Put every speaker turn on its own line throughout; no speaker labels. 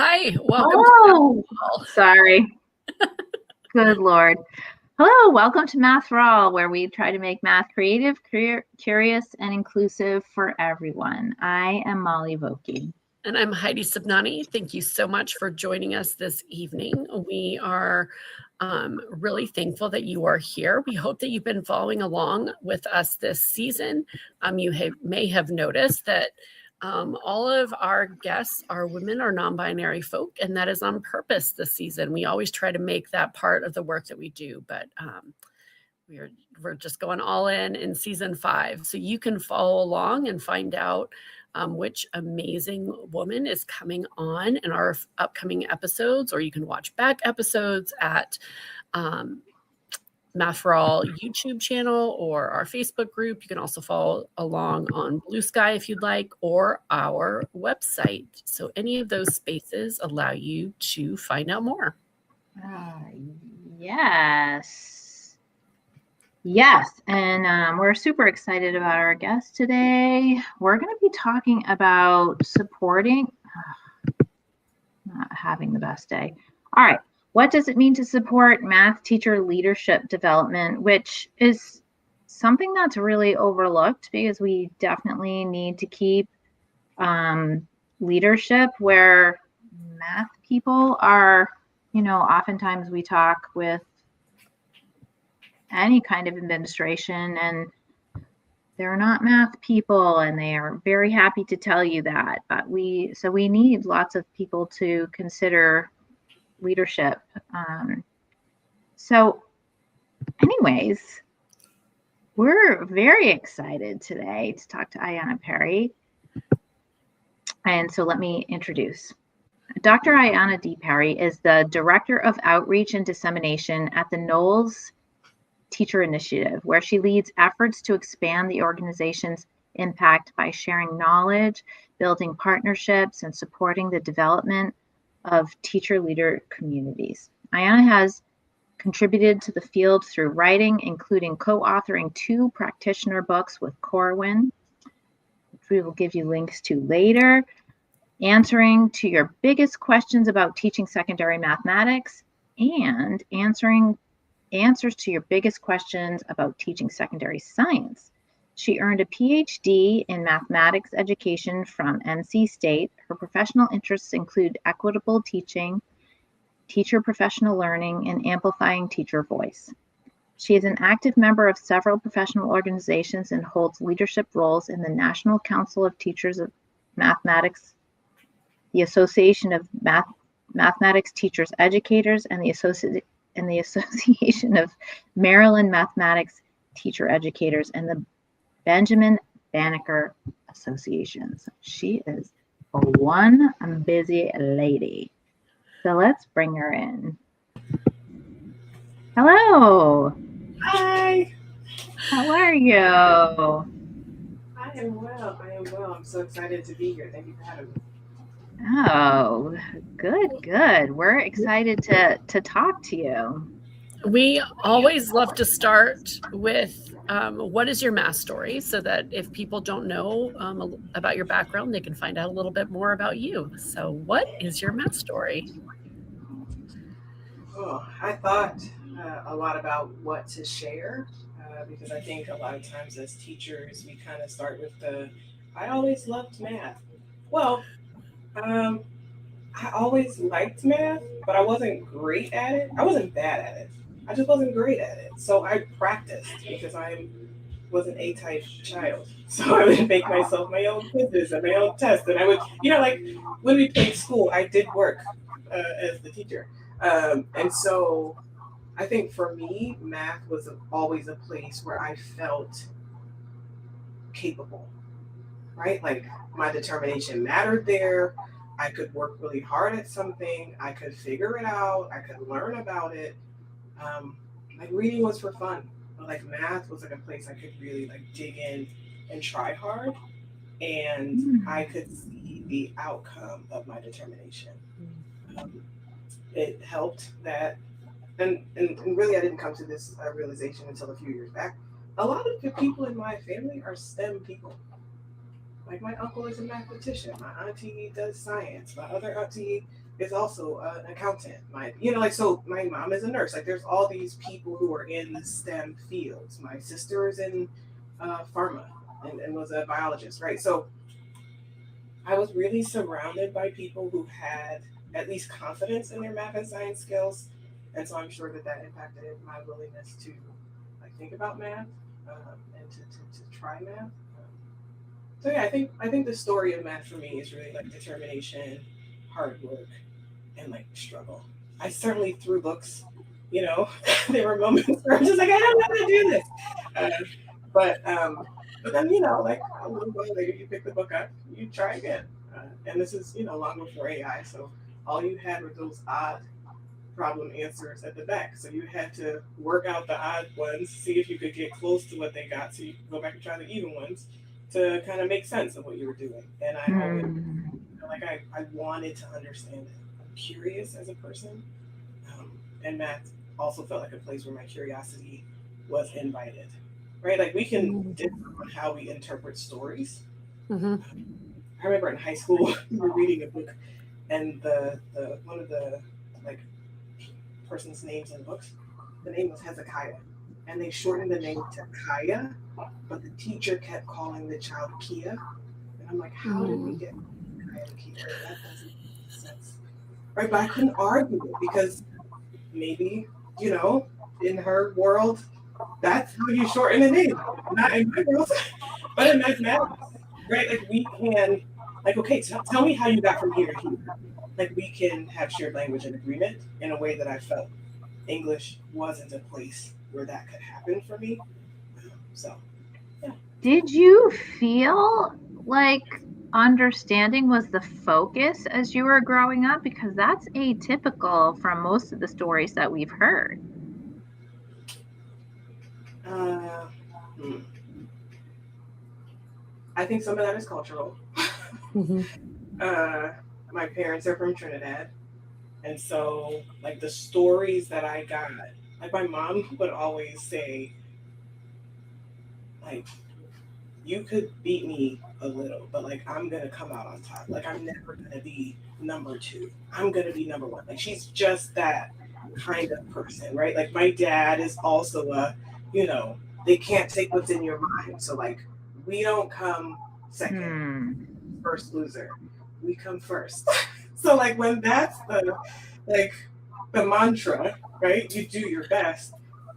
Hi, welcome to
Oh,
Math All.
sorry. Good Lord. Hello, welcome to Math for All, where we try to make math creative, curious, and inclusive for everyone. I am Molly Vokey.
And I'm Heidi Subnani. Thank you so much for joining us this evening. We are really thankful that you are here. We hope that you've been following along with us this season. You may have noticed that all of our guests are women or non-binary folk, and that is on purpose this season. We always try to make that part of the work that we do, but we're just going all in season 5. So you can follow along and find out which amazing woman is coming on in our upcoming episodes, or you can watch back episodes at Math for All YouTube channel or our Facebook group. You can also follow along on Blue Sky if you'd like, or our website. So any of those spaces allow you to find out more.
Yes, and we're super excited about our guest today. We're going to be talking about supporting, not having the best day. All right, what does it mean to support math teacher leadership development, which is something that's really overlooked because we definitely need to keep leadership where math people are, oftentimes we talk with any kind of administration and they're not math people, and they are very happy to tell you that. But we need lots of people to consider leadership. So anyways, we're very excited today to talk to Ayanna Perry. And so let me introduce. Dr. Ayanna D. Perry is the Director of Outreach and Dissemination at the Knowles Teacher Initiative, where she leads efforts to expand the organization's impact by sharing knowledge, building partnerships, and supporting the development of teacher leader communities. Ayanna has contributed to the field through writing, including co-authoring 2 practitioner books with Corwin, which we will give you links to later, answering to your biggest questions about teaching secondary mathematics, and answers to your biggest questions about teaching secondary science. She earned a PhD in mathematics education from NC State. Her professional interests include equitable teaching, teacher professional learning, and amplifying teacher voice. She is an active member of several professional organizations and holds leadership roles in the National Council of Teachers of Mathematics, the Association of Mathematics Teachers Educators, and the Association of Maryland Mathematics Teacher Educators, and the Benjamin Banneker Association. So she is one busy lady. So let's bring her in. Hello.
Hi.
How are you?
I am well. I'm so excited to be here. Thank you for having me.
Oh, good. We're excited to talk to you.
We always love to start with what is your math story, so that if people don't know about your background, they can find out a little bit more about you. So what is your math story?
Oh, I thought a lot about what to share because I think a lot of times as teachers, we kind of start with I always loved math. Well, I always liked math, but I wasn't great at it. I wasn't bad at it. I just wasn't great at it. So I practiced because I was an A-type child. So I would make myself my own quizzes and my own tests. And I would, like when we played school, I did work as the teacher. And so I think for me, math was always a place where I felt capable, right? Like my determination mattered there. I could work really hard at something. I could figure it out. I could learn about it. Like reading was for fun, but like math was like a place I could really like dig in and try hard, and I could see the outcome of my determination. It helped that, and really I didn't come to this realization until a few years back. A lot of the people in my family are STEM people. Like my uncle is a mathematician. My auntie does science. My other auntie is also an accountant. So my mom is a nurse. Like there's all these people who are in the STEM fields. My sister is in pharma and was a biologist, right? So I was really surrounded by people who had at least confidence in their math and science skills, and so I'm sure that that impacted my willingness to like think about math and to try math. So yeah, I think the story of math for me is really like determination, hard work, and like struggle. I certainly threw books. You know, there were moments where I'm just like, I don't know how to do this. Uh, but but then like a little while later, you pick the book up, you try again. And this is long before AI, so all you had were those odd problem answers at the back. So you had to work out the odd ones, see if you could get close to what they got, so you could go back and try the even ones to kind of make sense of what you were doing. And I always like I wanted to understand it. I'm curious as a person, and math also felt like a place where my curiosity was invited. Right, like we can differ on how we interpret stories.
Mm-hmm.
I remember in high school we were reading a book, and the one of the like person's names in the books, the name was Hezekiah, and they shortened the name to Kaya, but the teacher kept calling the child Kia, and I'm like, how did we get Kaya to Kia? That doesn't make sense, right? But I couldn't argue it because maybe in her world, that's how you shorten a name, not in my world, but in mathematics, right? Like we can, like, okay, tell me how you got from here to here. Like we can have shared language and agreement in a way that I felt English wasn't a place where that could happen for me. So, yeah.
Did you feel like understanding was the focus as you were growing up? Because that's atypical from most of the stories that we've heard.
I think some of that is cultural.
Mm-hmm.
My parents are from Trinidad. And so, like, the stories that I got, like, my mom would always say, like, you could beat me a little, but, like, I'm going to come out on top. Like, I'm never going to be number two. I'm going to be number one. Like, she's just that kind of person, right? Like, my dad is also they can't take what's in your mind. So, like, we don't come second, first loser. We come first. So, like, when that's the mantra, right? You do your best.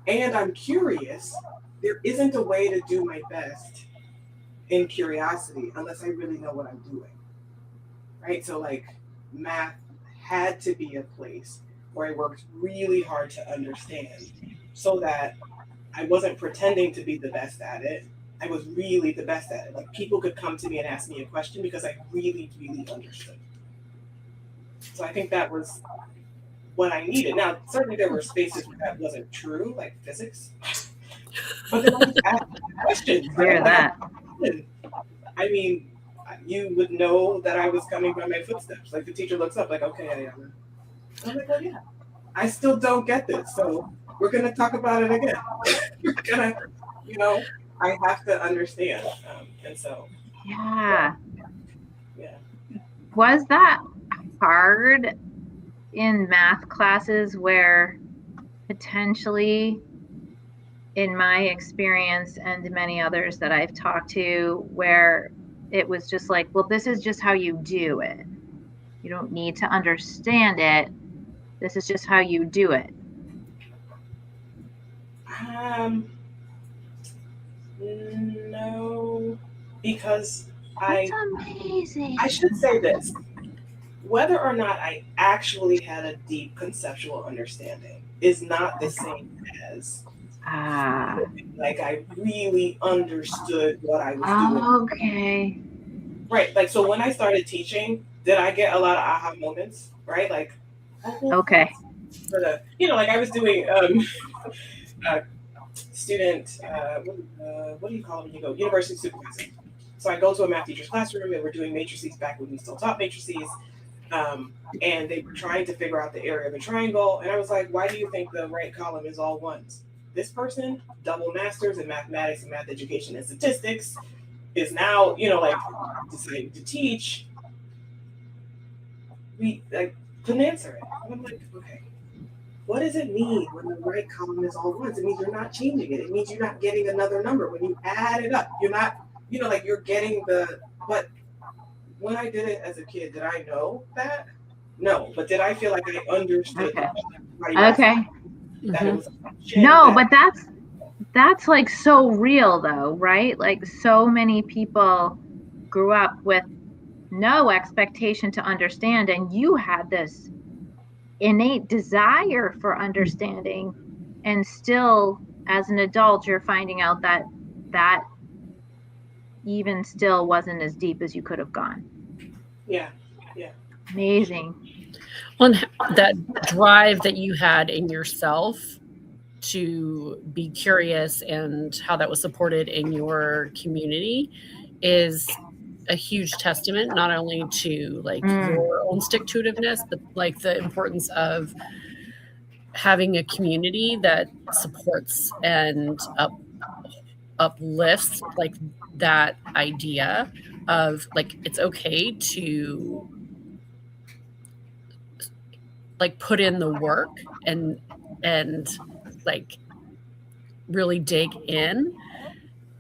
And I'm curious. There isn't a way to do my best in curiosity unless I really know what I'm doing. Right? So like math had to be a place where I worked really hard to understand so that I wasn't pretending to be the best at it. I was really the best at it. Like people could come to me and ask me a question because I really, really understood. So I think that was what I needed. Now, certainly there were spaces where that wasn't true, like physics. But then I just asked questions.
Hear that.
I mean, you would know that I was coming by my footsteps. Like the teacher looks up, like, okay, Ayanna. I'm like, oh yeah. I still don't get this. So we're going to talk about it again. We're going to, I have to understand. And so.
Yeah.
Yeah.
Was that hard in math classes where potentially, in my experience and many others that I've talked to, where it was just like, well, this is just how you do it. You don't need to understand it. This is just how you do it.
No, because
That's amazing.
I should say this. Whether or not I actually had a deep conceptual understanding is not the same as like I really understood what I was doing.
Okay.
Right. Like so when I started teaching, did I get a lot of aha moments? Right? Like
okay.
For the like I was doing student what do you call it when you go university supervisor. So I go to a math teacher's classroom and we're doing matrices back when we still taught matrices. And they were trying to figure out the area of a triangle. And I was like, why do you think the right column is all ones? This person, double masters in mathematics and math education and statistics, is now, deciding to teach. couldn't answer it. And I'm like, okay, what does it mean when the right column is all ones? It means you're not changing it. It means you're not getting another number. When you add it up, you're not, like you're getting but when I did it as a kid, did I know that? No, but did I feel like I understood
Okay.
that
Okay.
that it was
No, but that's like so real though, right? Like so many people grew up with no expectation to understand, and you had this innate desire for understanding, and still as an adult you're finding out that even still wasn't as deep as you could have gone.
Yeah.
Amazing.
Well, that drive that you had in yourself to be curious and how that was supported in your community is a huge testament, not only to like your own stick-to-itiveness, but like the importance of having a community that supports and uplifts like that idea of like it's okay to like put in the work and like really dig in,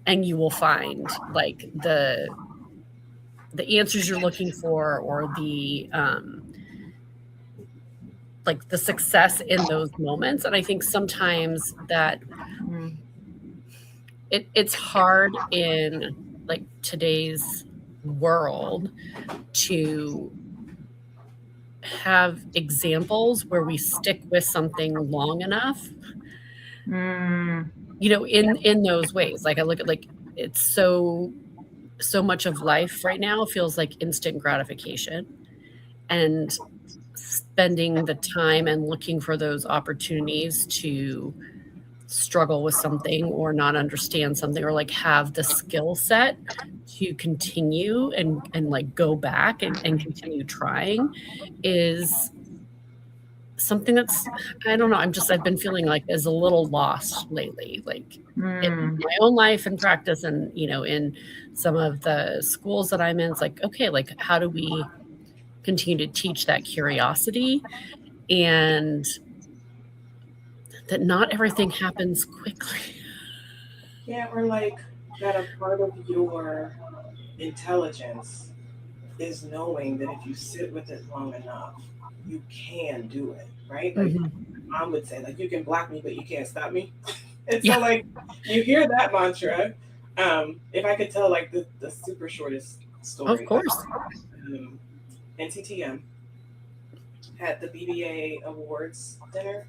and you will find like the answers you're looking for, or the like the success in those moments. And I think sometimes that it's hard in like today's world to have examples where we stick with something long enough, you know, in those ways. Like I look at like it's so much of life right now feels like instant gratification, and spending the time and looking for those opportunities to struggle with something or not understand something, or like have the skill set to continue and like go back and continue trying is something that's, I don't know, I've been feeling like is a little lost lately, like in my own life and practice, and you know, in some of the schools that I'm in. It's like, okay, like how do we continue to teach that curiosity, and that not everything happens quickly.
Yeah, or like that a part of your intelligence is knowing that if you sit with it long enough, you can do it, right? Like mom would say, like, you can block me, but you can't stop me. And so like you hear that mantra. If I could tell like the super shortest story.
Of course.
NCTM had the BBA Awards dinner,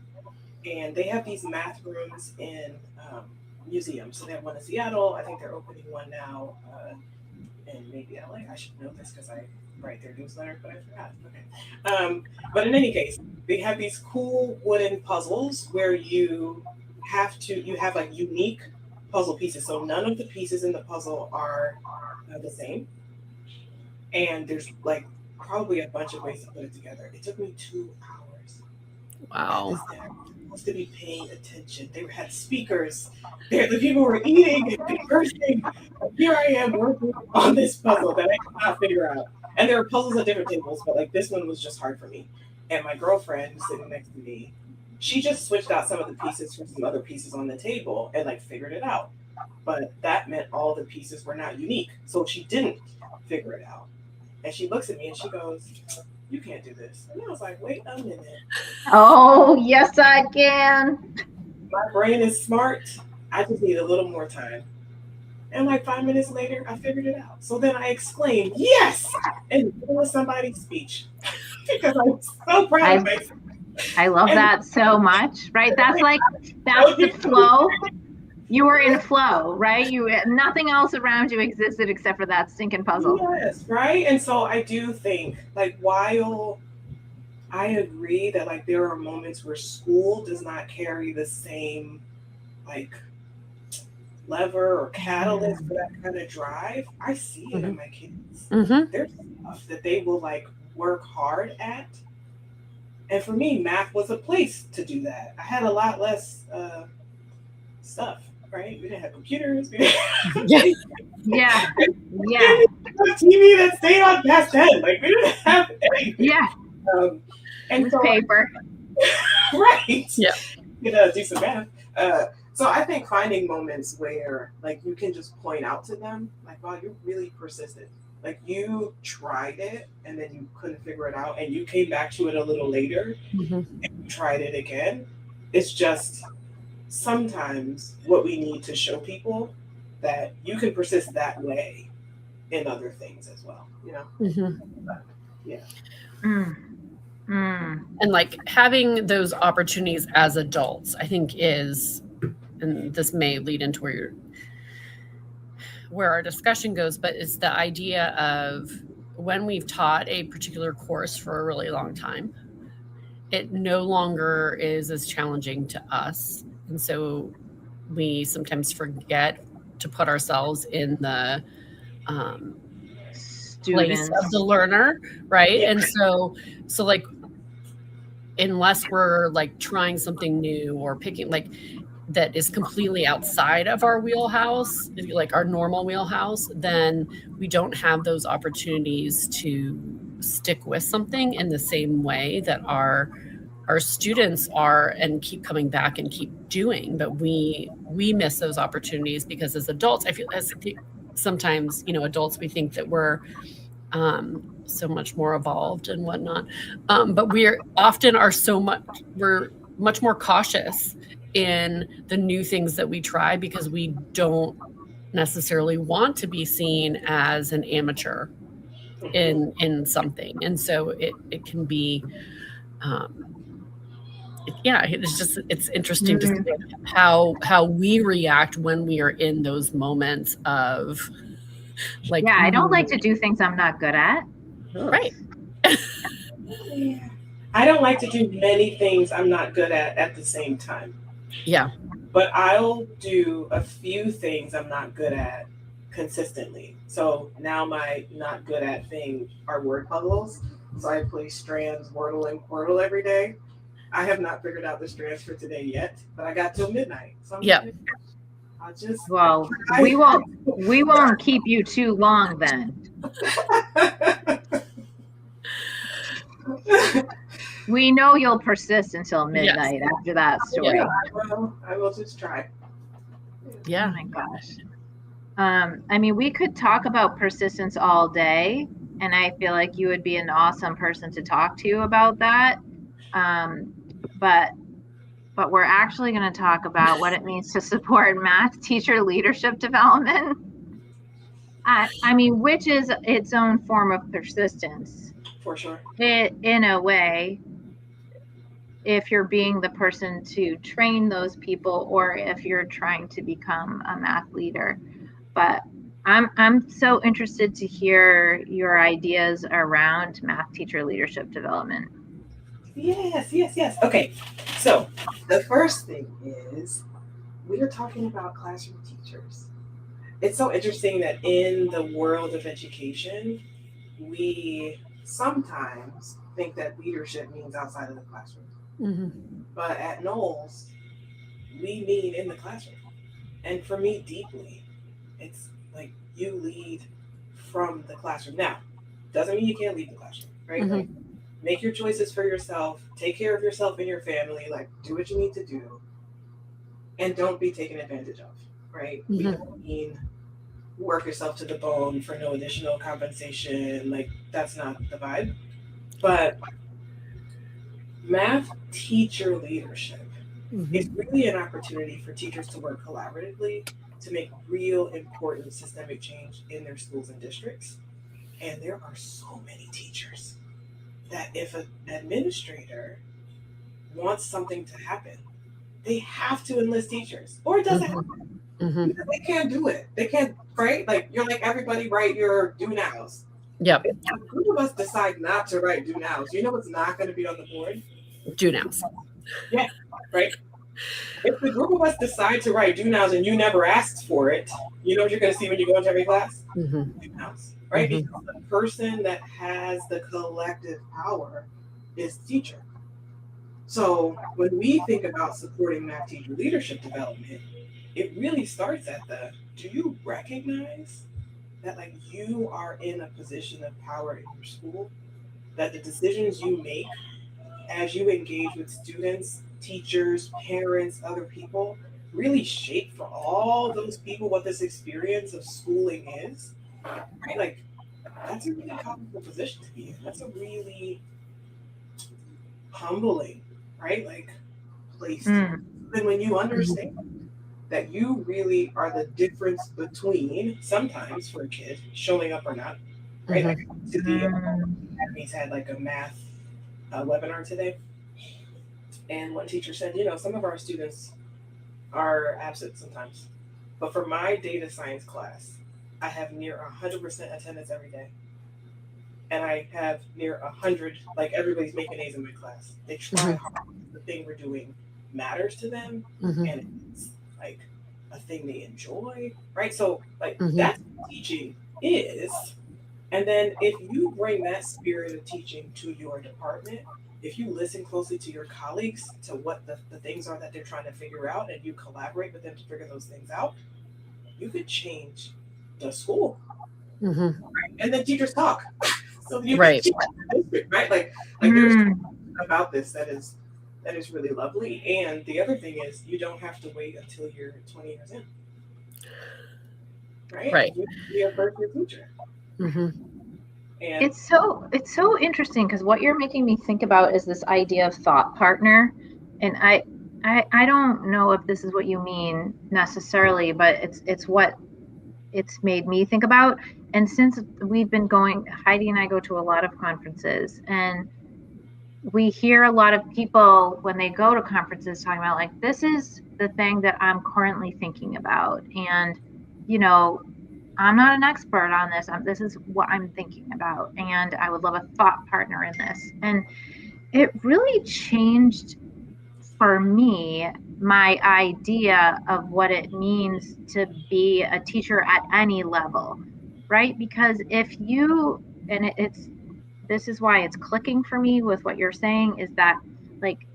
and they have these math rooms in museums. So they have one in Seattle. I think they're opening one now in maybe LA. I should know this because I write their newsletter, but I forgot. Okay. But in any case, they have these cool wooden puzzles where you have like unique puzzle pieces. So none of the pieces in the puzzle are the same. And there's like probably a bunch of ways to put it together. It took me 2 hours.
Wow.
Supposed to be paying attention. They had speakers. The people were eating and conversing. Here I am working on this puzzle that I could not figure out. And there were puzzles at different tables, but like this one was just hard for me. And my girlfriend who's sitting next to me, she just switched out some of the pieces from some other pieces on the table and like figured it out. But that meant all the pieces were not unique. So she didn't figure it out. And she looks at me and she goes, "You can't do this." And I was like, "Wait a minute."
Oh, yes, I can.
My brain is smart. I just need a little more time. And like 5 minutes later, I figured it out. So then I exclaimed, "Yes!" in the middle of somebody's speech because I'm so proud of myself.
I love that so much, right? That's the flow. You were in flow, right? Nothing else around you existed except for that stinking puzzle.
Yes, right? And so I do think, like, while I agree that, like, there are moments where school does not carry the same, like, lever or catalyst for that kind of drive, I see it in my kids. There's stuff that they will, like, work hard at. And for me, math was a place to do that. I had a lot less stuff. Right? We didn't have computers. We didn't have
yeah.
TV that stayed on past 10. Like we didn't have anything.
Yeah.
And
With
so,
paper.
right.
Yeah.
Do some math. So I think finding moments where like you can just point out to them, like, wow, you're really persistent. Like you tried it and then you couldn't figure it out and you came back to it a little later
Mhm.
and you tried it again. It's just sometimes what we need to show people that you can persist that way in other things as well, you know?
Mhm.
Yeah.
Mm. Mm.
And like having those opportunities as adults, I think is, and this may lead into where our discussion goes, but it's the idea of when we've taught a particular course for a really long time, it no longer is as challenging to us. And so we sometimes forget to put ourselves in the place of the
Students.
learner, right?
Yeah.
And so like unless we're like trying something new or picking like that is completely outside of our wheelhouse, like our normal wheelhouse, then we don't have those opportunities to stick with something in the same way that our students are and keep coming back and keep doing. But we miss those opportunities because as adults, I feel as sometimes, you know, adults, we think that we're so much more evolved and whatnot. But we're often we're much more cautious in the new things that we try because we don't necessarily want to be seen as an amateur in something. And so it can be it's interesting to see
Mm.
how we react when we are in those moments of like
Yeah, I don't like to do things I'm not good at. Ugh.
right.
Yeah. I don't like to do many things I'm not good at the same time.
Yeah.
But I'll do a few things I'm not good at consistently. So now my not good at thing are word puzzles. So I play Strands, Wordle, and Quirtle every day. I have not figured out the Strands for today yet, but I got till midnight. So I'll just
Well, we won't keep you too long then. We know you'll persist until midnight after that story.
Yeah, I will just try.
Yeah.
Oh my gosh. I mean, we could talk about persistence all day, and I feel like you would be an awesome person to talk to about that. But we're actually going to talk about what it means to support math teacher leadership development. I mean, which is its own form of persistence.
For sure.
In a way, if you're being the person to train those people or if you're trying to become a math leader. But I'm so interested to hear your ideas around math teacher leadership development.
Yes. Okay. So the first thing is we are talking about classroom teachers. It's so interesting that in the world of education, we sometimes think that leadership means outside of the classroom.
Mm-hmm.
But at Knowles, we mean in the classroom. And for me, deeply, it's like you lead from the classroom. Now, doesn't mean you can't leave the classroom, right?
Mm-hmm.
Like, make your choices for yourself, take care of yourself and your family, like, do what you need to do, and don't be taken advantage of, right?
Mm-hmm.
We don't mean work yourself to the bone for no additional compensation. Like, that's not the vibe. But math teacher leadership is really an opportunity for teachers to work collaboratively to make real important systemic change in their schools and districts. And there are so many teachers that if an administrator wants something to happen, they have to enlist teachers, or it doesn't happen.
Mm-hmm.
Because they can't do it. They can't, right? Like, you're like, everybody write your do nows.
Yep.
If a group of us decide not to write do nows, you know what's not going to be on the board?
Do nows.
Yeah, right? If the group of us decide to write do nows and you never asked for it, you know what you're going to see when you go into every class?
Mm-hmm.
Do nows, right?
Mm-hmm.
Because the person that has the collective power is the teacher. So when we think about supporting math teacher leadership development, it really starts at do you recognize that like you are in a position of power in your school that the decisions you make as you engage with students, teachers, parents, other people really shape for all those people what this experience of schooling is, right? Like, that's a really powerful position to be in. That's a really humbling, right? Like, place to be.
Mm.
Then when you understand that you really are the difference between sometimes for a kid showing up or not, right? Like to the Academy's had like a math webinar today, and one teacher said, some of our students are absent sometimes, but for my data science class, I have near 100% attendance every day, and I have near 100. Like everybody's making A's in my class. They try hard. The thing we're doing matters to them, and it's like a thing they enjoy, right? So like that's what teaching is. And then if you bring that spirit of teaching to your department, if you listen closely to your colleagues to what the things are that they're trying to figure out, and you collaborate with them to figure those things out, you could change the school. Right? And then teachers talk. So you can change the district, right? Like there's something about this that is really lovely. And the other thing is you don't have to wait until you're 20 years in. Right? You can be a first year teacher. And
it's so interesting because what you're making me think about is this idea of thought partner. And I don't know if this is what you mean necessarily, but it's what it's made me think about. And since we've been going, Heidi and I go to a lot of conferences, and we hear a lot of people when they go to conferences talking about like, this is the thing that I'm currently thinking about. And, I'm not an expert on this. This is what I'm thinking about. And I would love a thought partner in this. And it really changed for me my idea of what it means to be a teacher at any level, right? Because if you, and this is why it's clicking for me with what you're saying, is that like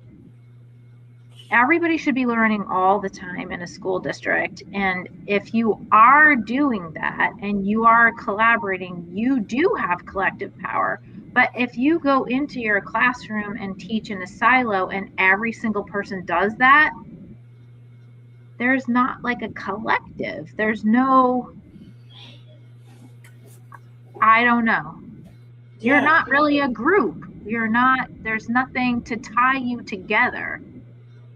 everybody should be learning all the time in a school district. And if you are doing that and you are collaborating, you do have collective power. But if you go into your classroom and teach in a silo and every single person does that, there's not like a collective. There's no, I don't know. You're not really a group. There's nothing to tie you together.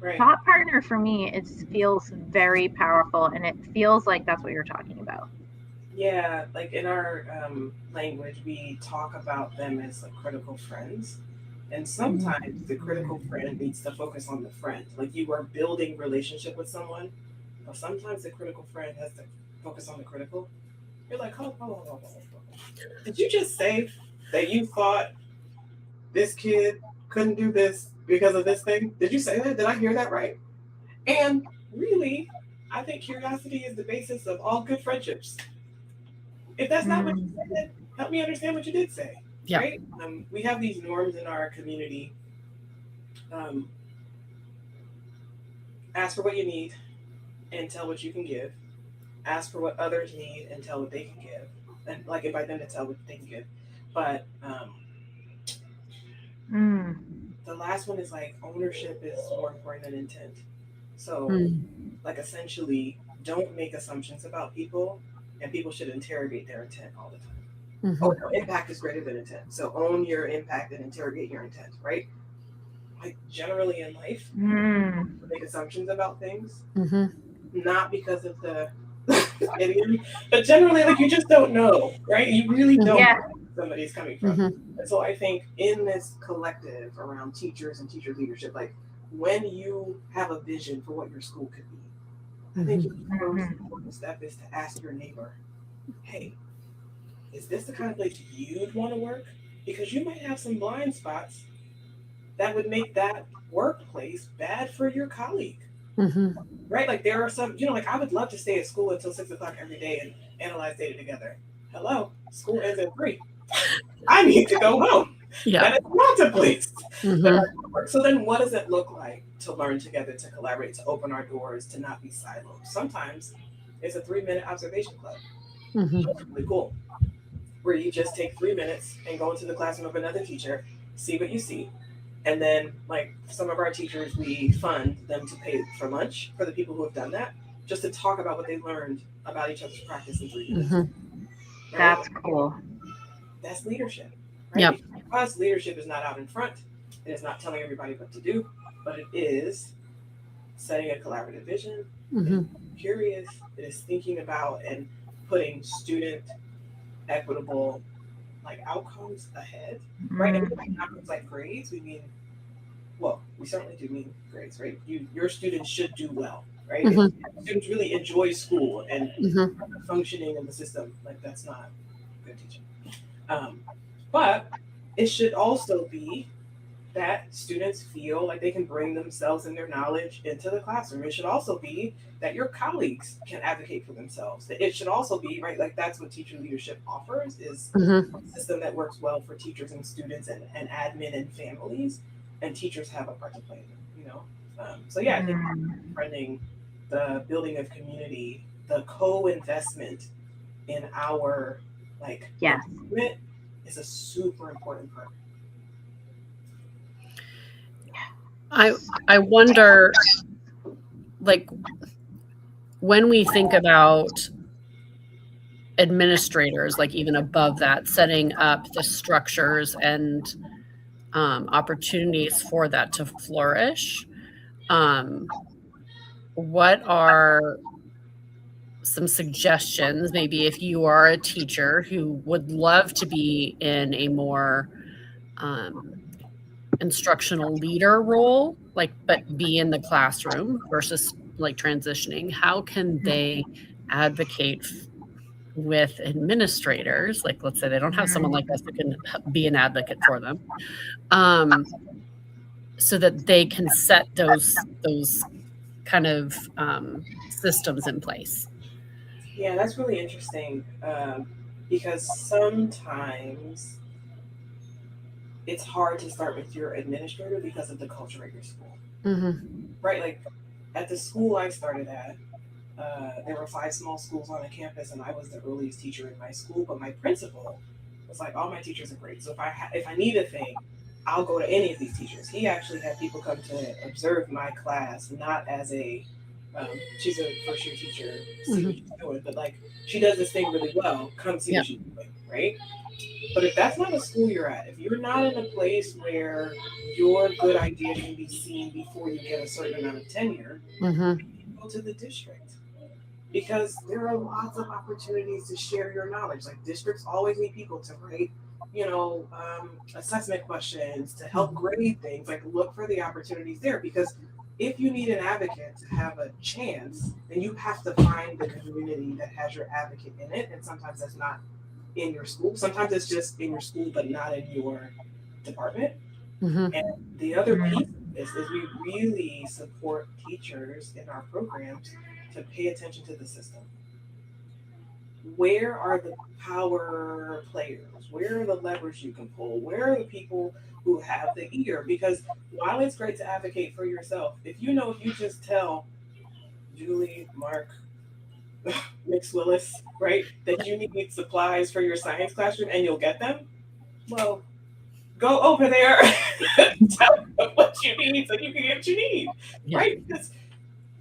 Right. Thought partner for me, it feels very powerful, and it feels like that's what you're talking about.
Yeah, like in our language, we talk about them as like critical friends. And sometimes the critical friend needs to focus on the friend. Like you are building relationship with someone, but sometimes the critical friend has to focus on the critical. You're like, hold. Did you just say that you thought this kid couldn't do this because of this thing? Did you say that? Did I hear that right? And really, I think curiosity is the basis of all good friendships. If that's not what you said, help me understand what you did say. Yeah. Right? We have these norms in our community. Ask for what you need and tell what you can give. Ask for what others need and tell what they can give. And like invite them to tell what they can give. But the last one is like ownership is more important than intent. So like essentially don't make assumptions about people, and people should interrogate their intent all the time. Oh no, impact is greater than intent. So own your impact and interrogate your intent, right? Like generally in life, make assumptions about things, not because of the idiom, but generally like you just don't know, right? You really don't know where somebody's coming from. And so I think in this collective around teachers and teacher leadership, like when you have a vision for what your school could be, I think the first important step is to ask your neighbor, hey, is this the kind of place you'd want to work? Because you might have some blind spots that would make that workplace bad for your colleague. Right? Like there are some, like I would love to stay at school until 6 o'clock every day and analyze data together. Hello, school ends at 3. I need to go home. Yeah. That is not a place. So then what does it look like to learn together, to collaborate, to open our doors, to not be siloed? Sometimes it's a 3-minute observation club. That's really cool. where you just take 3 minutes and go into the classroom of another teacher, see what you see. And then, like some of our teachers, we fund them to pay for lunch for the people who have done that, just to talk about what they learned about each other's practice in 3 minutes.
Mm-hmm. Right? That's cool.
That's leadership, right?
Yep.
Because leadership is not out in front. It is not telling everybody what to do, but it is setting a collaborative vision.
Mm-hmm.
Curious. It is thinking about and putting student equitable outcomes ahead, right? And like outcomes like grades, we mean, well, we certainly do mean grades, right? Your students should do well, right?
Mm-hmm.
If students really enjoy school and
Mm-hmm.
functioning in the system, that's not good teaching. But it should also be that students feel like they can bring themselves and their knowledge into the classroom. It should also be that your colleagues can advocate for themselves. It should also be, right, that's what teacher leadership offers, is
Mm-hmm.
a system that works well for teachers and students and admin and families, and teachers have a part to play in it, So yeah, I think running the building of community, the co-investment in our improvement is a super important part.
I wonder, when we think about administrators, even above that, setting up the structures and opportunities for that to flourish, what are some suggestions, maybe if you are a teacher who would love to be in a more instructional leader role, but be in the classroom versus transitioning, how can they advocate with administrators? Let's say they don't have someone like us who can be an advocate for them, so that they can set those kind of systems in place.
Yeah, that's really interesting, because sometimes it's hard to start with your administrator because of the culture at your school.
Mm-hmm.
Right? At the school I started at, there were 5 small schools on a campus, and I was the earliest teacher in my school. But my principal was like, all my teachers are great. So if I need a thing, I'll go to any of these teachers. He actually had people come to observe my class, not as a she's a first year teacher, see what she's doing, but she does this thing really well. Come see what she's doing, right? But if that's not a school you're at, if you're not in a place where your good idea can be seen before you get a certain amount of tenure, go to the district. Because there are lots of opportunities to share your knowledge. Districts always need people to write, assessment questions, to help grade things. Look for the opportunities there, because if you need an advocate to have a chance, then you have to find the community that has your advocate in it. And sometimes that's not in your school. Sometimes it's just in your school, but not in your department. And the other piece of this is we really support teachers in our programs to pay attention to the system. Where are the power players? Where are the levers you can pull? Where are the people who have the ear? Because while it's great to advocate for yourself, if you just tell Julie, Mark, Mix Willis, right, that you need supplies for your science classroom and you'll get them, well, go over there, tell them what you need so you can get what you need, right? Because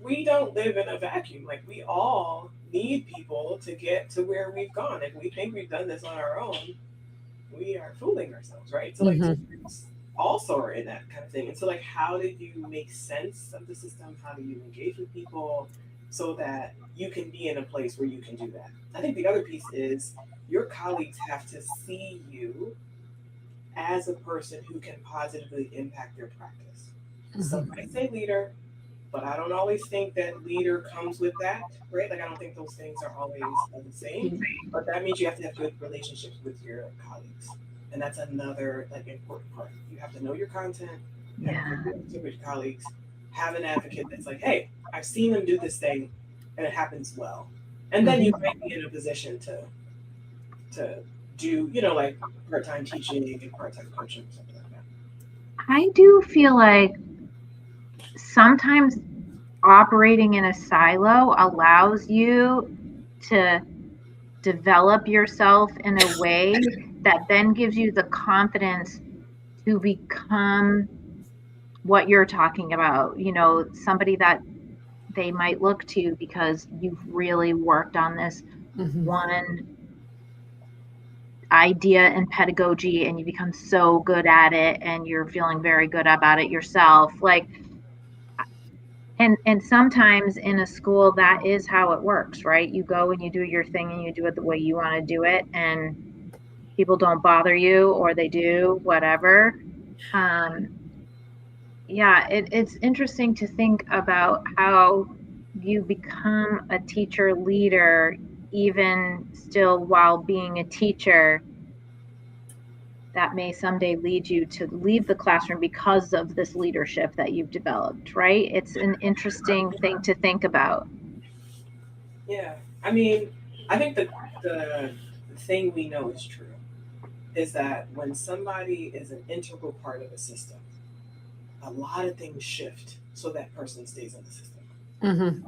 we don't live in a vacuum. We all need people to get to where we've gone. If we think we've done this on our own, we are fooling ourselves, right? So also are in that kind of thing. And so how do you make sense of the system? How do you engage with people so that you can be in a place where you can do that? I think the other piece is your colleagues have to see you as a person who can positively impact their practice. Some might say leader, but I don't always think that leader comes with that, right? I don't think those things are always the same, but that means you have to have good relationships with your colleagues. And that's another important part. You have to know your content, have good relationship with your colleagues, have an advocate that's hey, I've seen them do this thing and it happens well. And then you might be in a position to do, part-time teaching and part-time coaching or something like that.
I do feel like sometimes operating in a silo allows you to develop yourself in a way that then gives you the confidence to become what you're talking about, somebody that they might look to because you've really worked on this one idea in pedagogy and you become so good at it and you're feeling very good about it yourself. And sometimes in a school that is how it works, right? You go and you do your thing and you do it the way you want to do it, and people don't bother you, or they do, whatever. It's interesting to think about how you become a teacher leader, even still while being a teacher, that may someday lead you to leave the classroom because of this leadership that you've developed, right? It's an interesting thing to think about.
Yeah. I mean, I think the thing we know is true is that when somebody is an integral part of a system, a lot of things shift so that person stays in the system.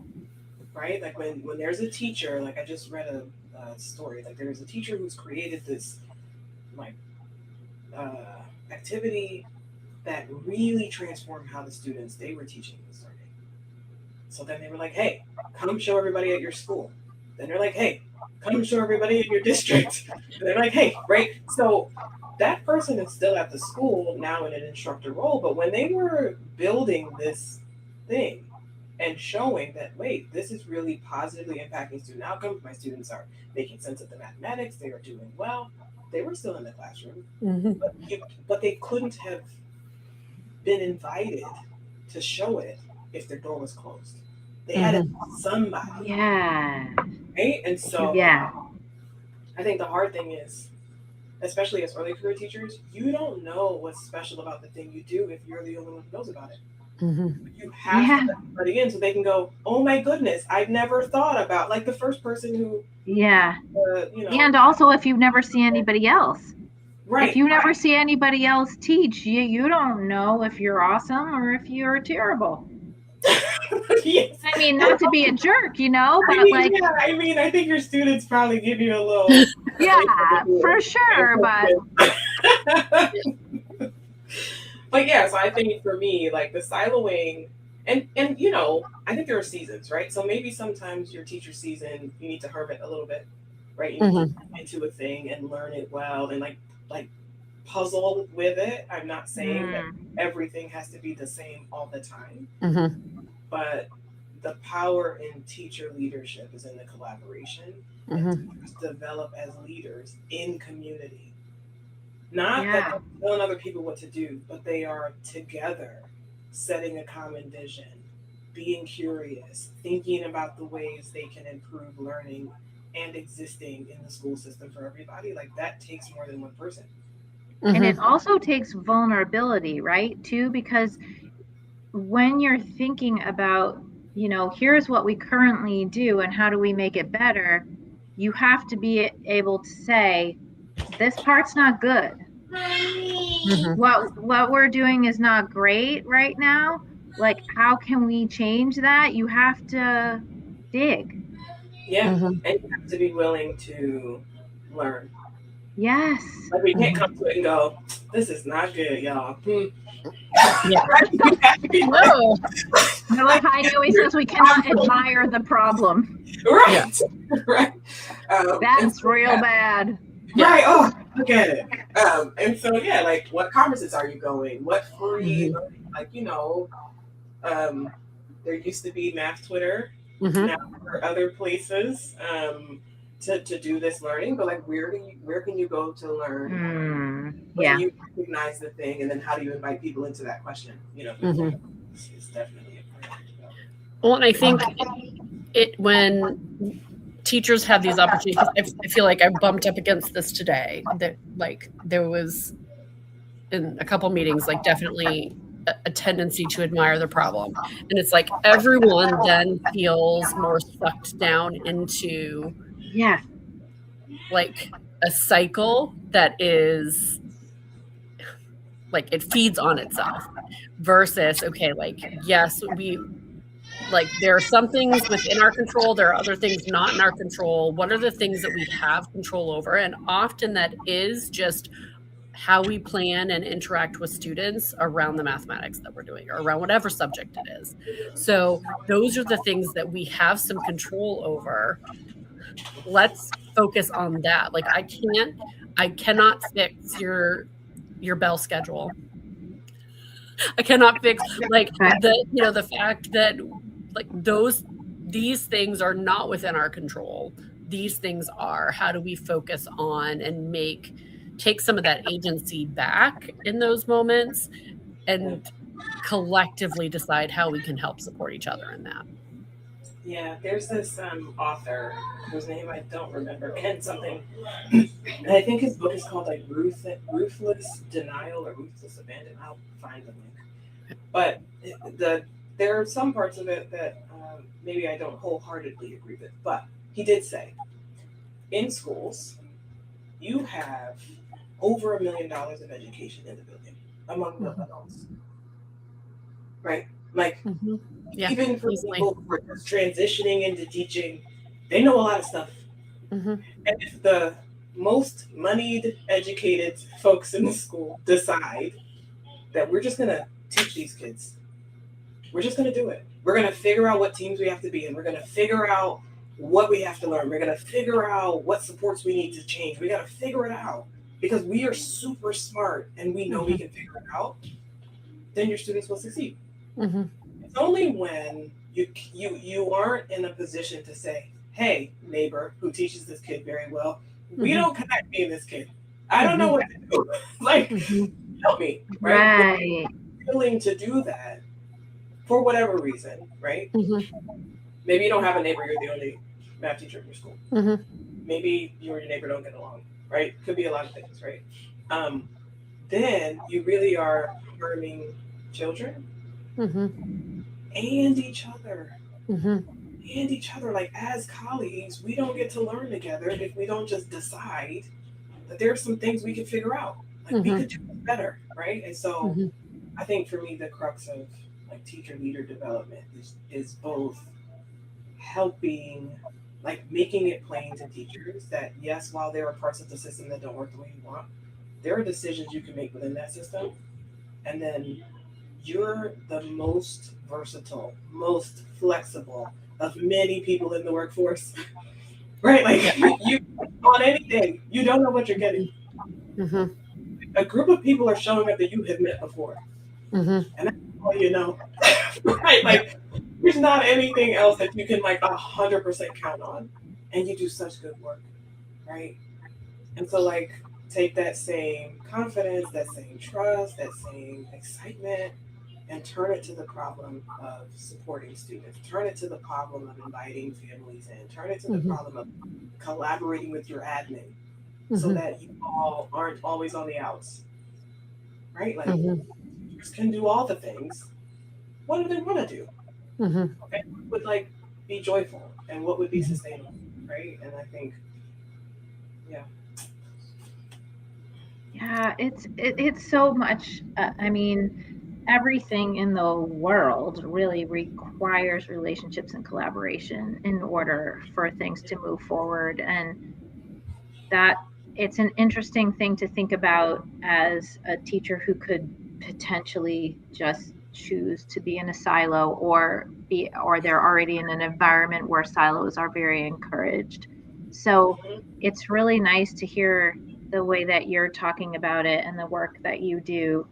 Right? Like when there's a teacher, like I just read a story, like there's a teacher who's created this like activity that really transformed how the students they were teaching was learning. So then they were like, hey, come show everybody at your school. Then they're like, hey, come show everybody in your district. And they're like, hey, right? So that person is still at the school now in an instructor role, but when they were building this thing and showing that, wait, this is really positively impacting student outcomes, my students are making sense of the mathematics, they are doing well, they were still in the classroom, but they couldn't have been invited to show it if their door was closed. They had to tell somebody.
Yeah.
Right? And so
yeah.
I think the hard thing is, especially as early career teachers, you don't know what's special about the thing you do if you're the only one who knows about it. You have to let everybody in so they can go, oh my goodness, I've never thought about, like the first person who.
Yeah. And also if you never see anybody else.
Right.
If you never see anybody else teach, you don't know if you're awesome or if you're terrible.
Yes.
I mean, not to be a jerk, but
I think your students probably give you a little.
Yeah, for sure, but.
But yeah, so I think for me, like the siloing, and I think there are seasons, right? So maybe sometimes your teacher season, you need to hermit a little bit, right? You need to get into a thing and learn it well and like puzzle with it. I'm not saying that everything has to be the same all the time, but the power in teacher leadership is in the collaboration and teachers develop as leaders in community. Not that they're telling other people what to do, but they are together setting a common vision, being curious, thinking about the ways they can improve learning and existing in the school system for everybody. Like that takes more than one person.
And it also takes vulnerability, right? Too, because when you're thinking about, here's what we currently do and how do we make it better, you have to be able to say, this part's not good. What we're doing is not great right now. Like, how can we change that? You have to dig.
Yeah, and you have to be willing to learn.
Yes.
Like we can't come to it and go, this is not good, y'all.
Yeah. No. Like Heidi always says, we cannot admire the problem.
Right. Yeah. Right.
That's real bad.
Right. Oh, look at it. And so like what conferences are you going? What free like there used to be Math Twitter, now there are other places to do this learning, but like where can you go to learn? When you recognize the thing, and then how do you invite people into that question? It's definitely important.
Well, and I think when teachers have these opportunities, I feel like I bumped up against this today. That like there was in a couple meetings, like definitely a tendency to admire the problem, and it's like everyone then feels more sucked down into like a cycle that is like it feeds on itself versus okay, like yes, we Like there are some things within our control, there are other things not in our control. What are the things that we have control over? And often that is just how we plan and interact with students around the mathematics that we're doing or around whatever subject it is. So those are the things that we have some control over. Let's focus on that. Like I cannot fix your bell schedule. I cannot fix like the fact that like these things are not within our control. These things are. How do we focus on and take some of that agency back in those moments and collectively decide how we can help support each other in that.
Yeah, there's this author whose name I don't remember, Ken something. And I think his book is called like Ruthless Denial or Ruthless Abandon. I'll find the link. But there are some parts of it that maybe I don't wholeheartedly agree with. But he did say, in schools, you have over $1 million of education in the building among the adults. Right? Like, even for people who are just transitioning into teaching, they know a lot of stuff. And if the most moneyed, educated folks in the school decide that we're just going to teach these kids, we're just going to do it. We're going to figure out what teams we have to be in. We're going to figure out what we have to learn. We're going to figure out what supports we need to change. We got to figure it out because we are super smart and we know we can figure it out. Then your students will succeed. It's only when you aren't in a position to say, hey, neighbor who teaches this kid very well, we don't connect me and this kid. I don't know what to do. Like, help me, right? Willing to do that for whatever reason, right? Maybe you don't have a neighbor, you're the only math teacher in your school. Maybe you and your neighbor don't get along, right? Could be a lot of things, right? Then you really are harming children and each other. And each other. Like, as colleagues, we don't get to learn together if we don't just decide that there are some things we can figure out. Like, we could do better, right? And so I think for me, the crux of like teacher leader development is both helping, like making it plain to teachers that yes, while there are parts of the system that don't work the way you want, there are decisions you can make within that system. And then you're the most versatile, most flexible of many people in the workforce, right? Like you on any day, you don't know what you're getting. A group of people are showing up that you have met before. And that's all you know, right? Like there's not anything else that you can like 100% count on. And you do such good work, right? And so like take that same confidence, that same trust, that same excitement, and turn it to the problem of supporting students. Turn it to the problem of inviting families in. Turn it to the problem of collaborating with your admin so that you all aren't always on the outs. Right? Like, teachers can do all the things. What do they want to do? Okay? What would like be joyful and what would be sustainable? Right? And I think,
yeah, it's so much. I mean, everything in the world really requires relationships and collaboration in order for things to move forward, and that it's an interesting thing to think about as a teacher who could potentially just choose to be in a silo or they're already in an environment where silos are very encouraged. So it's really nice to hear the way that you're talking about it and the work that you do,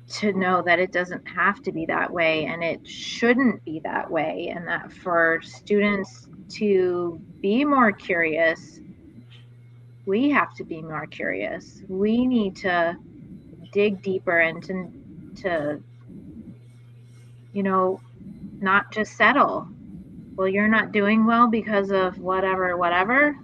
to know that it doesn't have to be that way and it shouldn't be that way, and that for students to be more curious, we have to be more curious. We need to dig deeper and to not just settle. Well, you're not doing well because of whatever.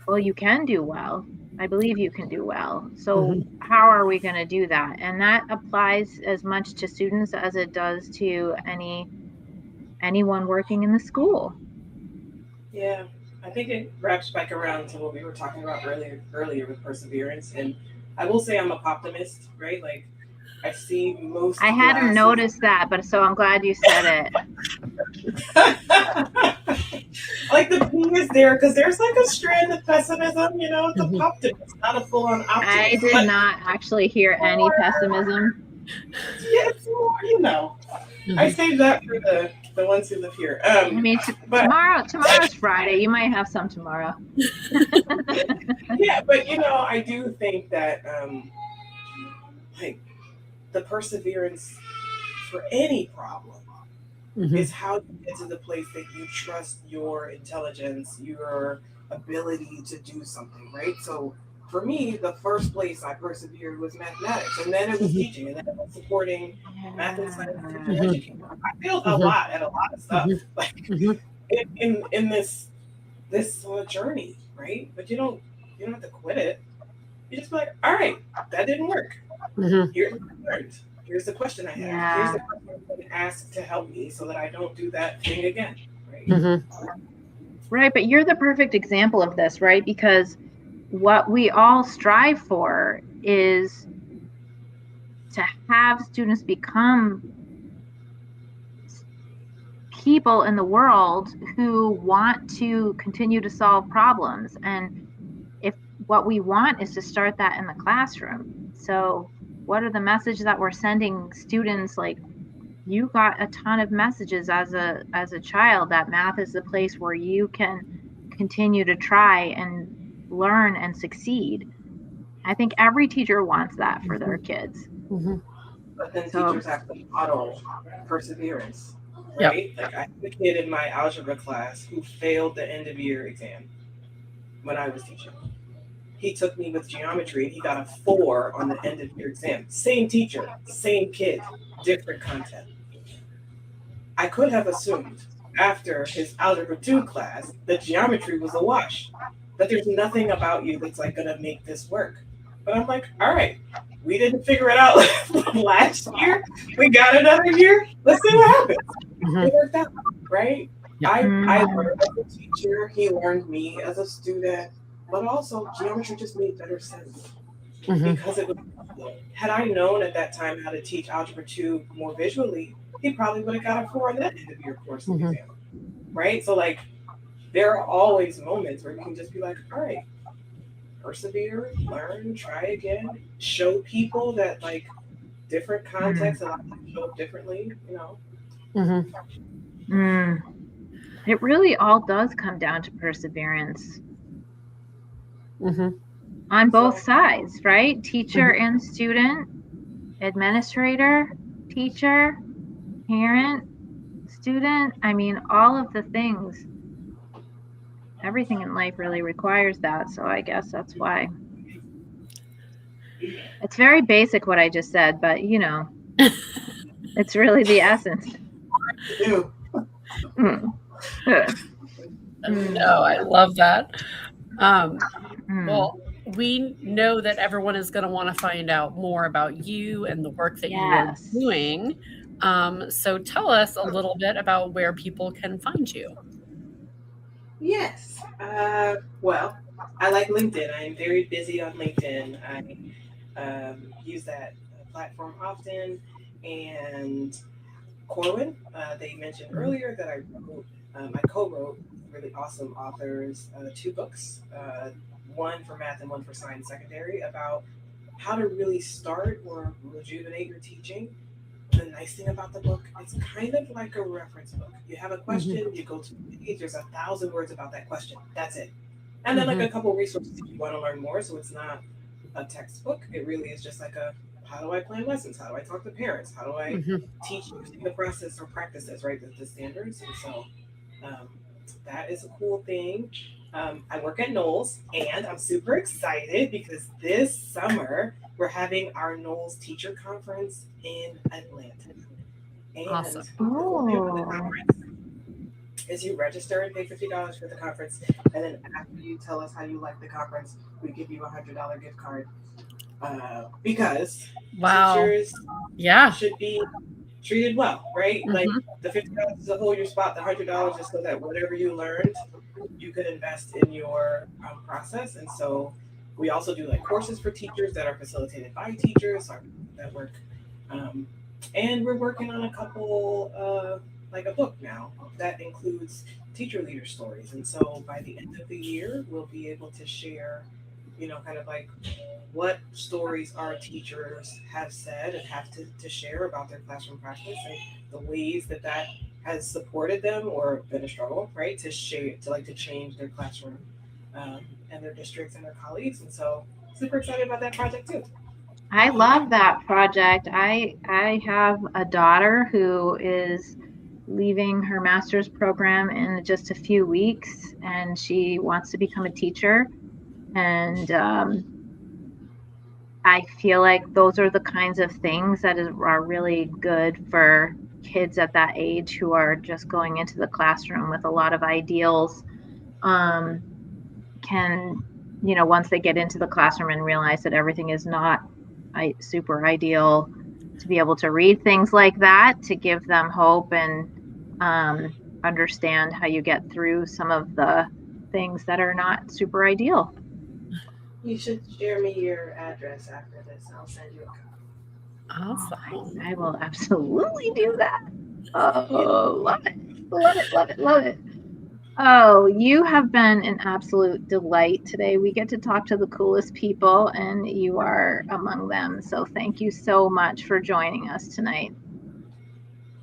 Well, you can do well. I believe you can do well. So how are we going to do that? And that applies as much to students as it does to anyone working in the school.
Yeah, I think it wraps back around to what we were talking about earlier with perseverance. And I will say I'm an optimist, right? Like I see most.
I hadn't noticed that, but so I'm glad you said it.
Like the P is there because there's like a strand of pessimism, you know, the optimist, not a full-on optimist.
I did not actually hear any pessimism.
Yeah, it's more, you know. I saved that for the ones who live here.
I mean, tomorrow's Friday. You might have some tomorrow.
Yeah, but you know, I do think that like the perseverance for any problem is how you get to the place that you trust your intelligence, your ability to do something, right? So for me, the first place I persevered was mathematics, and then it was teaching, and then it was supporting math and science teacher education. I failed a lot at a lot of stuff, like in this journey, right? But you don't have to quit it. You just be like, all right, that didn't work. Here's what I learned. Here's the question I have. Here's the question I'm going to ask to help me so that I don't do that thing again. Right?
Right, but you're the perfect example of this, right? Because what we all strive for is to have students become people in the world who want to continue to solve problems. And if what we want is to start that in the classroom. So what are the messages that we're sending students? Like, you got a ton of messages as a child that math is the place where you can continue to try and learn and succeed. I think every teacher wants that for their kids.
But then teachers have to model perseverance, right? Like I had a kid in my algebra class who failed the end of year exam when I was teaching. He took me with geometry and he got a 4 on the end of year exam. Same teacher, same kid, different content. I could have assumed after his algebra 2 class that geometry was a wash, that there's nothing about you that's like gonna make this work. But I'm like, all right, we didn't figure it out last year. We got another year. Let's see what happens. It worked out, right? I learned as a teacher. He learned me as a student. But also, geometry just made better sense because it was. Had I known at that time how to teach algebra 2 more visually, he probably would have got a 4 on that end of your course exam, right? So, like, there are always moments where you can just be like, all right, persevere, learn, try again, show people that like different contexts allow them to show up differently, you know.
It really all does come down to perseverance. On both sides, right? Teacher and student, administrator, teacher, parent, student. I mean, all of the things. Everything in life really requires that. So I guess that's why. It's very basic what I just said, but you know, it's really the essence.
No, I love that. Well, we know that everyone is going to want to find out more about you and the work that you are doing. So tell us a little bit about where people can find you.
Yes. Well, I like LinkedIn. I'm very busy on LinkedIn. I use that platform often. And Corwin, they mentioned earlier that I co-wrote really awesome authors 2 books, one for math and one for science secondary, about how to really start or rejuvenate your teaching. The nice thing about the book, it's kind of like a reference book. You have a question, you go to the page, there's 1,000 words about that question. That's it. And then like a couple resources if you want to learn more. So it's not a textbook. It really is just like how do I plan lessons? How do I talk to parents? How do I teach using the process or practices, right? The standards. And so that is a cool thing. I work at Knowles, and I'm super excited because this summer we're having our Knowles Teacher Conference in Atlanta. And
awesome.
The conference is you register and pay $50 for the conference, and then after you tell us how you like the conference, we give you a $100 gift card. Because teachers should be treated well, right? Like the $50 is to hold your spot, the $100 is so that whatever you learned, you can invest in your process. And so we also do like courses for teachers that are facilitated by teachers that work And we're working on a couple, like a book now that includes teacher leader stories. And so by the end of the year, we'll be able to share, kind of like what stories our teachers have said and have to share about their classroom practice and the ways that that has supported them or been a struggle, right? To share, to change their classroom and their districts and their colleagues. And so super excited about that project too.
I love that project. I have a daughter who is leaving her master's program in just a few weeks, and she wants to become a teacher. And I feel like those are the kinds of things that are really good for kids at that age who are just going into the classroom with a lot of ideals. Can, once they get into the classroom and realize that everything is not super ideal, to be able to read things like that, to give them hope and understand how you get through some of the things that are not super ideal.
You should share me your address after this. I'll send you a copy.
Awesome.
I will absolutely do that. Oh, love it. Love it, love it, love it. Oh, you have been an absolute delight today. We get to talk to the coolest people, and you are among them. So thank you so much for joining us tonight.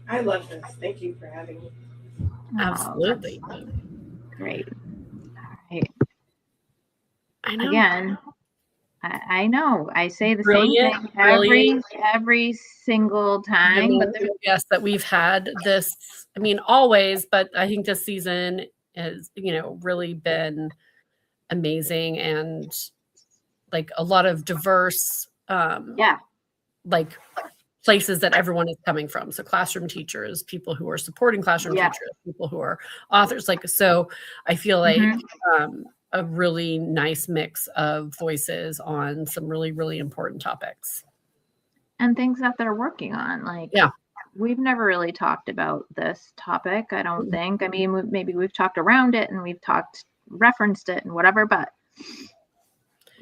I love this. Thank you for having me.
Absolutely.
Oh, great. All right.
I know.
Again, I know I say the
Brilliant,
same thing
brilliant.
every single time, but
yes, that we've had this, I mean, always, but I think this season has, really been amazing, and like a lot of diverse, like places that everyone is coming from. So classroom teachers, people who are supporting classroom teachers, people who are authors, so I feel like a really nice mix of voices on some really, really important topics.
And things that they're working on. We've never really talked about this topic, I don't think. I mean, maybe we've talked around it and we've referenced it and whatever, but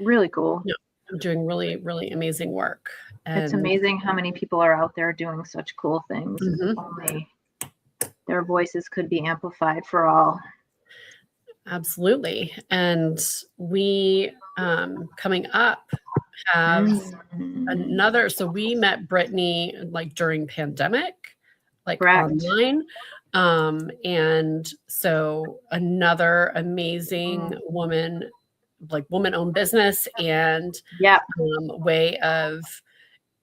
really cool.
Yeah, I'm doing really, really amazing work. And
it's amazing how many people are out there doing such cool things. Only their voices could be amplified for all.
Absolutely. And we, coming up, have another, so we met Brittany during pandemic,
Correct.
online. And so another amazing woman, woman-owned business and way of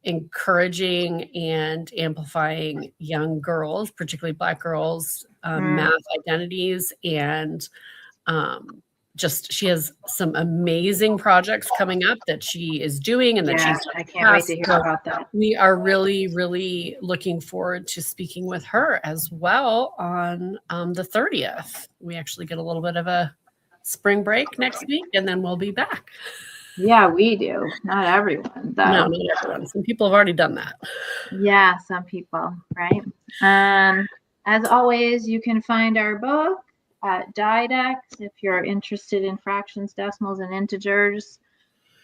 encouraging and amplifying young girls, particularly Black girls, math identities, and she has some amazing projects coming up that she is doing and that
I can't wait to hear about that.
We are really, really looking forward to speaking with her as well on the 30th. We actually get a little bit of a spring break next week, and then we'll be back.
Yeah, we do. Not everyone, though.
No, not everyone. Some people have already done that.
Yeah, some people, right? As always, you can find our book at Didex if you're interested in fractions, decimals, and integers.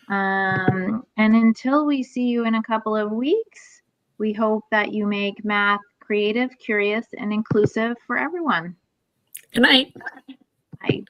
And until we see you in a couple of weeks, we hope that you make math creative, curious, and inclusive for everyone.
Good night.
Bye.